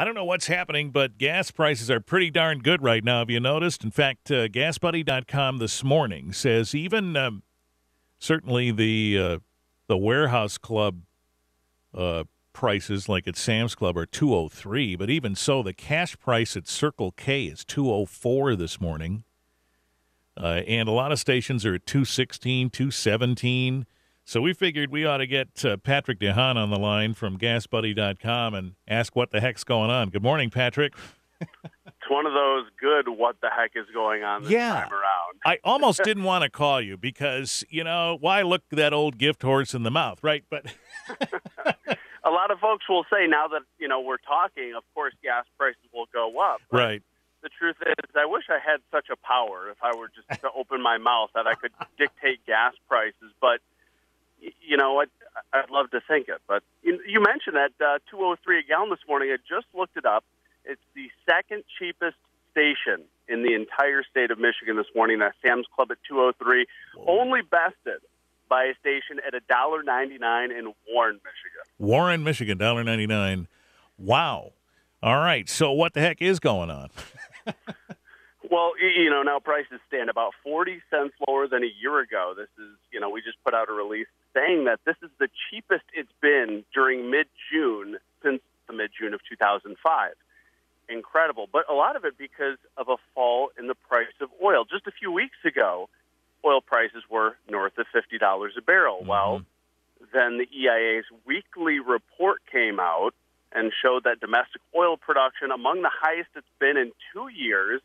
I don't know what's happening, but gas prices are pretty darn good right now. Have you noticed? In fact, GasBuddy.com this morning says even certainly the warehouse club prices, like at Sam's Club, are $2.03. But even so, the cash price at Circle K is $2.04 this morning, and a lot of stations are at $2.16, $2.17. So we figured we ought to get Patrick DeHaan on the line from GasBuddy.com and ask what the heck's going on. Good morning, Patrick. It's one of those good what the heck is going on this time around. I almost didn't want to call you because, why look that old gift horse in the mouth, right? But a lot of folks will say now that, we're talking, of course, gas prices will go up. But right. The truth is, I wish I had such a power if I were just to open my mouth that I could dictate gas prices. But I'd love to think it. But you mentioned that $2.03 a gallon this morning. I just looked it up. It's the second cheapest station in the entire state of Michigan this morning. That Sam's Club at $2.03, only bested by a station at $1.99 in Warren, Michigan. Warren, Michigan, $1.99. Wow. All right. So what the heck is going on? Well, now prices stand about 40 cents lower than a year ago. This is, we just put out a release saying that this is the cheapest it's been during mid-June since the mid-June of 2005. Incredible. But a lot of it because of a fall in the price of oil. Just a few weeks ago, oil prices were north of $50 a barrel. Mm-hmm. Well, then the EIA's weekly report came out and showed that domestic oil production among the highest it's been in 2 years.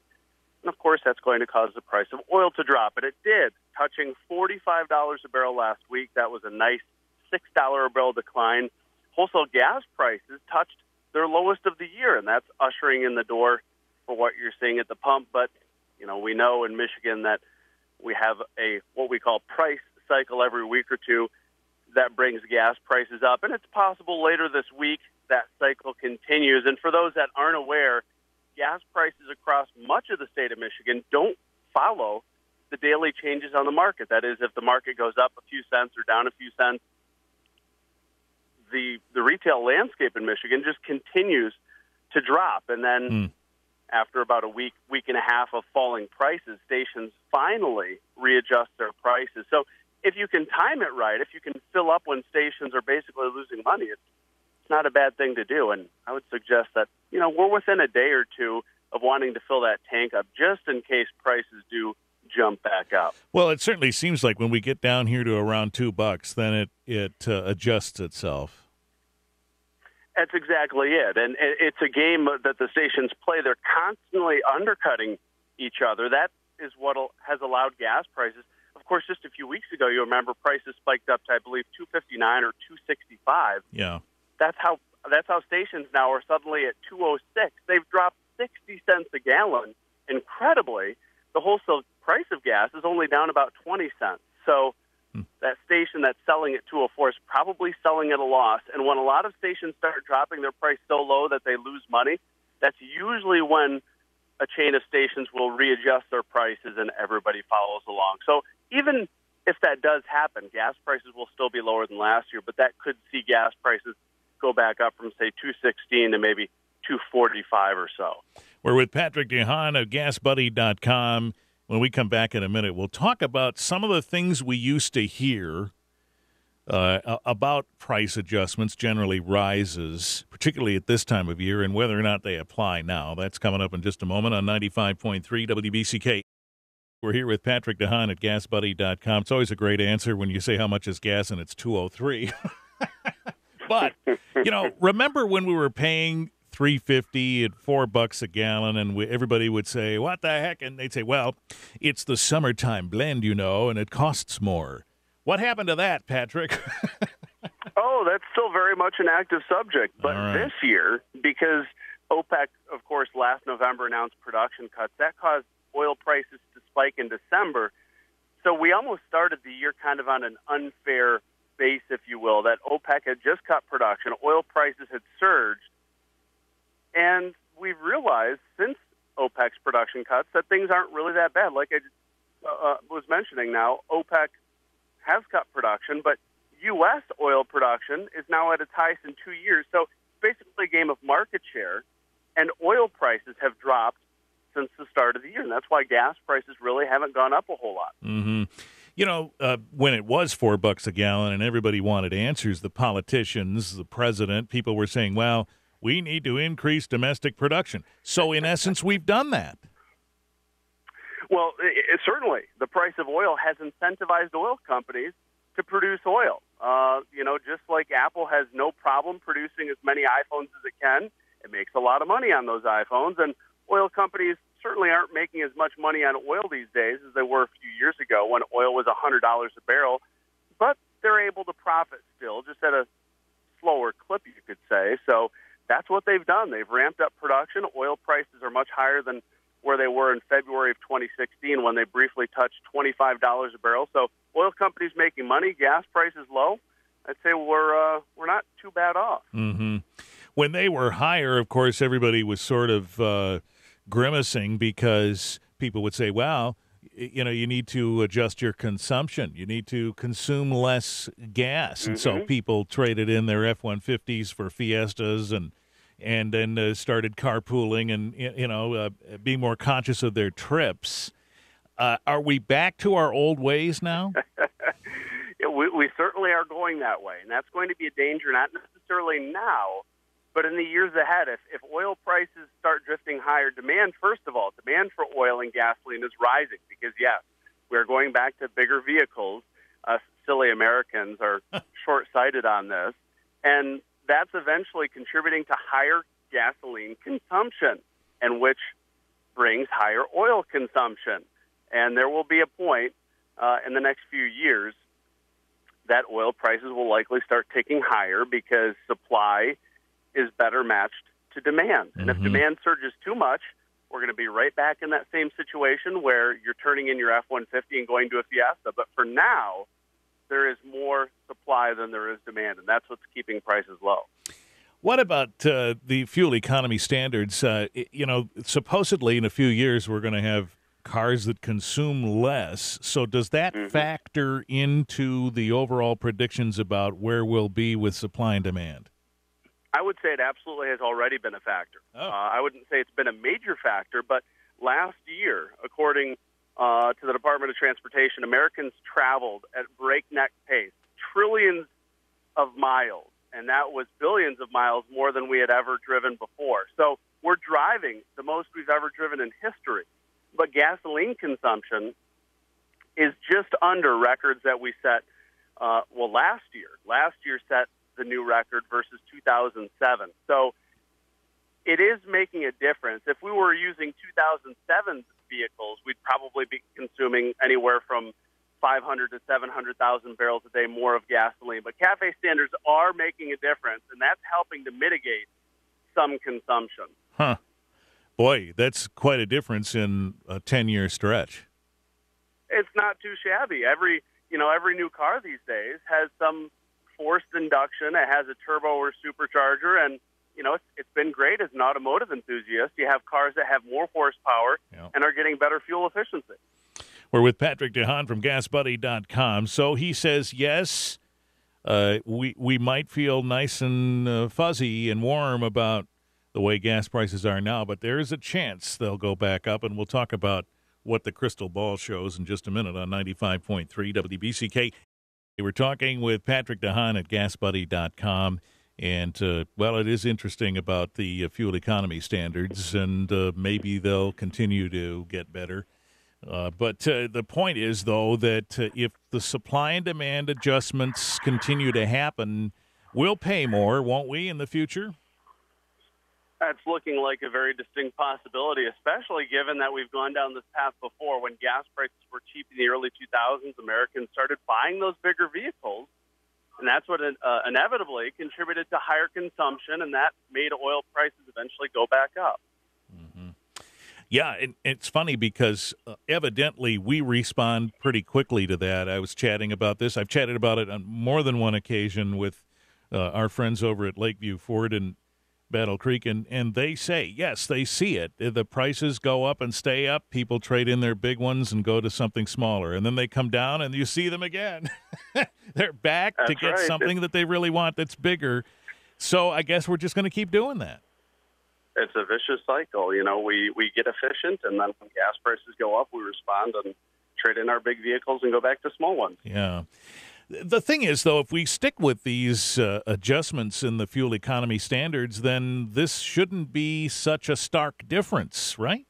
And, of course, that's going to cause the price of oil to drop. And it did, touching $45 a barrel last week. That was a nice $6 a barrel decline. Wholesale gas prices touched their lowest of the year, and that's ushering in the door for what you're seeing at the pump. But, we know in Michigan that we have what we call price cycle every week or two that brings gas prices up. And it's possible later this week that cycle continues. And for those that aren't aware, gas prices across much of the state of Michigan don't follow the daily changes on the market. That is, if the market goes up a few cents or down a few cents, the retail landscape in Michigan just continues to drop. And then after about a week and a half of falling prices, stations finally readjust their prices. So if you can time it right, if you can fill up when stations are basically losing money, it's not a bad thing to do. And I would suggest that, we're within a day or two of wanting to fill that tank up just in case prices do jump back up. Well, it certainly seems like when we get down here to around $2, then it adjusts itself. That's exactly it. And it's a game that the stations play. They're constantly undercutting each other. That is what has allowed gas prices. Of course, just a few weeks ago, you remember prices spiked up to, I believe, $2.59 or $2.65. Yeah. That's how stations now are suddenly at $2.06. They've dropped 60 cents a gallon. Incredibly, the wholesale price of gas is only down about 20 cents. So that station that's selling at $2.04 is probably selling at a loss. And when a lot of stations start dropping their price so low that they lose money, that's usually when a chain of stations will readjust their prices and everybody follows along. So even if that does happen, gas prices will still be lower than last year, but that could see gas prices go back up from, say, $2.16 to maybe $2.45 or so. We're with Patrick DeHaan of GasBuddy.com. When we come back in a minute, we'll talk about some of the things we used to hear about price adjustments, generally rises, particularly at this time of year, and whether or not they apply now. That's coming up in just a moment on 95.3 WBCK. We're here with Patrick DeHaan at GasBuddy.com. It's always a great answer when you say how much is gas and it's $2.03. But, remember when we were paying $3.50 at $4 a gallon, and everybody would say, "What the heck?" And they'd say, "Well, it's the summertime blend, and it costs more." What happened to that, Patrick? Oh, that's still very much an active subject. But This year, because OPEC, of course, last November announced production cuts, that caused oil prices to spike in December. So we almost started the year kind of on an unfair base, if you will, that OPEC had just cut production, oil prices had surged, and we've realized since OPEC's production cuts that things aren't really that bad. Like I was mentioning now, OPEC has cut production, but U.S. oil production is now at its highest in 2 years. So it's basically a game of market share. and oil prices have dropped since the start of the year, and that's why gas prices really haven't gone up a whole lot. Mm-hmm. You know, when it was $4 a gallon and everybody wanted answers, the politicians, the president, people were saying, well, we need to increase domestic production. So, in essence, we've done that. Well, certainly. The price of oil has incentivized oil companies to produce oil. Just like Apple has no problem producing as many iPhones as it can, it makes a lot of money on those iPhones, and oil companies certainly aren't making as much money on oil these days as they were a few years ago when oil was $100 a barrel, but they're able to profit still, just at a slower clip, you could say. So that's what they've done. They've ramped up production. Oil prices are much higher than where they were in February of 2016 when they briefly touched $25 a barrel. So oil companies making money, gas prices low. I'd say we're not too bad off. Mm-hmm. When they were higher, of course, everybody was sort of grimacing because people would say, well, you need to adjust your consumption. You need to consume less gas. And so people traded in their F-150s for Fiestas and then started carpooling and, being more conscious of their trips. Are we back to our old ways now? We certainly are going that way, and that's going to be a danger, not necessarily now, but in the years ahead. If oil prices start drifting higher, demand for oil and gasoline is rising because, yes, we're going back to bigger vehicles. Us silly Americans are short-sighted on this, and that's eventually contributing to higher gasoline consumption, and which brings higher oil consumption. And there will be a point in the next few years that oil prices will likely start ticking higher because supply is better matched to demand. And if demand surges too much, we're going to be right back in that same situation where you're turning in your F-150 and going to a Fiesta. But for now, there is more supply than there is demand, and that's what's keeping prices low. What about the fuel economy standards? Supposedly in a few years we're going to have cars that consume less. So does that factor into the overall predictions about where we'll be with supply and demand? I would say it absolutely has already been a factor. I wouldn't say it's been a major factor, but last year, according to the Department of Transportation, Americans traveled at breakneck pace, trillions of miles, and that was billions of miles more than we had ever driven before. So we're driving the most we've ever driven in history. But gasoline consumption is just under records that we set, last year. Last year set the new record versus 2007. So it is making a difference. If we were using 2007 vehicles, we'd probably be consuming anywhere from 500 to 700,000 barrels a day more of gasoline. But CAFE standards are making a difference, and that's helping to mitigate some consumption. Huh. Boy, that's quite a difference in a 10-year stretch. It's not too shabby. Every new car these days has some forced induction. It has a turbo or supercharger, and it's been great as an automotive enthusiast. You have cars that have more horsepower and are getting better fuel efficiency. We're with Patrick DeHaan from GasBuddy.com. So he says, yes, we might feel nice and fuzzy and warm about the way gas prices are now, but there is a chance they'll go back up, and we'll talk about what the crystal ball shows in just a minute on 95.3 WBCK. We're talking with Patrick DeHaan at GasBuddy.com, and, it is interesting about the fuel economy standards, and maybe they'll continue to get better. But the point is, though, that if the supply and demand adjustments continue to happen, we'll pay more, won't we, in the future? That's looking like a very distinct possibility, especially given that we've gone down this path before. When gas prices were cheap in the early 2000s, Americans started buying those bigger vehicles, and that's what inevitably contributed to higher consumption, and that made oil prices eventually go back up. Yeah, and it's funny because evidently we respond pretty quickly to that. I was chatting about this. I've chatted about it on more than one occasion with our friends over at Lakeview Ford and Battle Creek, and they say, yes, they see it. The prices go up and stay up. People trade in their big ones and go to something smaller, and then they come down, and you see them again. They're back to get something that they really want that's bigger. So I guess we're just going to keep doing that. it's a vicious cycle. You know, we get efficient, and then when gas prices go up, we respond and trade in our big vehicles and go back to small ones. Yeah. The thing is, though, if we stick with these adjustments in the fuel economy standards, then this shouldn't be such a stark difference, right?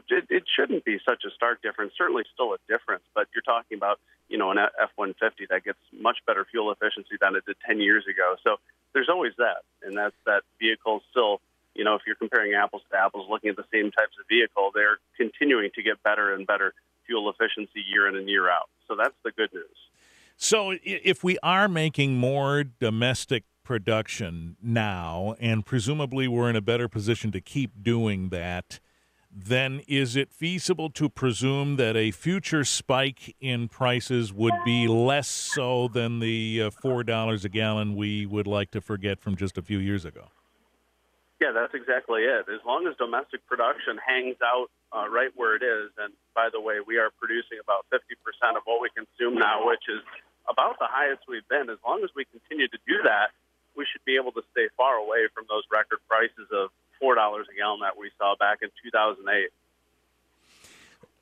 It shouldn't be such a stark difference. Certainly still a difference, but you're talking about, you know, an F-150 that gets much better fuel efficiency than it did 10 years ago. So there's always that, and that's that vehicle still, you know, if you're comparing apples to apples, looking at the same types of vehicle, they're continuing to get better and better fuel efficiency year in and year out. So that's the good news. So if we are making more domestic production now, and presumably we're in a better position to keep doing that, then is it feasible to presume that a future spike in prices would be less so than the $4 a gallon we would like to forget from just a few years ago? Yeah, that's exactly it. As long as domestic production hangs out right where it is, and by the way, we are producing about 50% of what we consume now, which is about the highest we've been. As long as we continue to do that, we should be able to stay far away from those record prices of $4 a gallon that we saw back in 2008.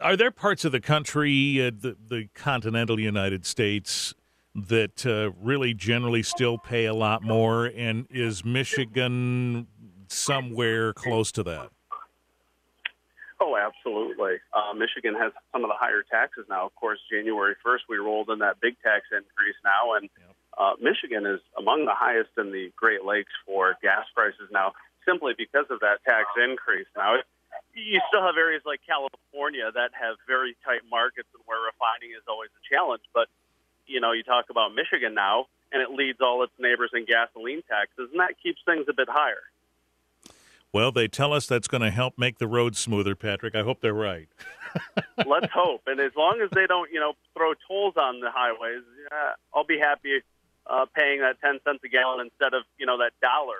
Are there parts of the country, the continental United States, that really generally still pay a lot more, and is Michigan somewhere close to that? Oh, absolutely. Michigan has some of the higher taxes now. Of course, January 1st, we rolled in that big tax increase now, and Michigan is among the highest in the Great Lakes for gas prices now, simply because of that tax increase. Now, you still have areas like California that have very tight markets and where refining is always a challenge. But, you know, you talk about Michigan now, and it leads all its neighbors in gasoline taxes, and that keeps things a bit higher. Well, they tell us that's going to help make the roads smoother, Patrick. I hope they're right. Let's hope. And as long as they don't, you know, throw tolls on the highways, I'll be happy paying that 10 cents a gallon instead of, you know, that dollar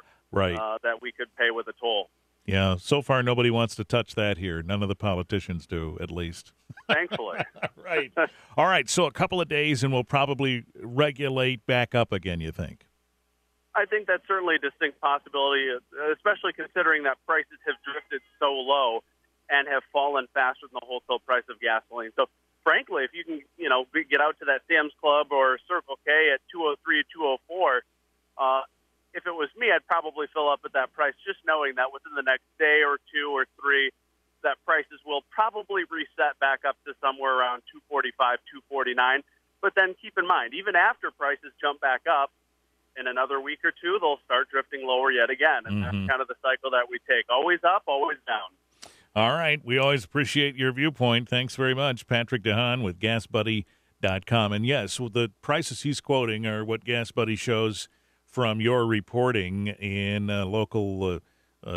that we could pay with a toll. Yeah, so far nobody wants to touch that here. None of the politicians do, at least. Thankfully. Right. All right, so a couple of days and we'll probably regulate back up again, you think? I think that's certainly a distinct possibility, especially considering that prices have drifted so low and have fallen faster than the wholesale price of gasoline. So, frankly, if you can, you know, get out to that Sam's Club or Circle K at 203, 204, if it was me, I'd probably fill up at that price, just knowing that within the next day or two or three, that prices will probably reset back up to somewhere around 245, 249. But then keep in mind, even after prices jump back up, in another week or two, they'll start drifting lower yet again. And that's kind of the cycle that we take. Always up, always down. All right. We always appreciate your viewpoint. Thanks very much. Patrick DeHaan with GasBuddy.com. And yes, the prices he's quoting are what GasBuddy shows from your reporting in local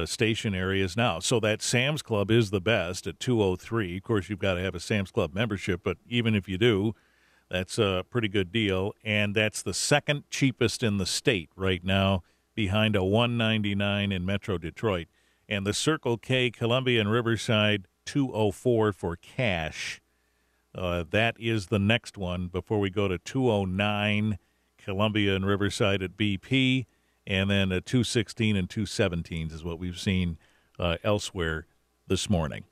station areas now. So that Sam's Club is the best at 203. Of course, you've got to have a Sam's Club membership, but even if you do, that's a pretty good deal, and that's the second cheapest in the state right now, behind a $1.99 in Metro Detroit. And the Circle K, Columbia and Riverside, $2.04 for cash. That is the next one before we go to $2.09, Columbia and Riverside at BP, and then a $2.16 and $2.17 is what we've seen elsewhere this morning.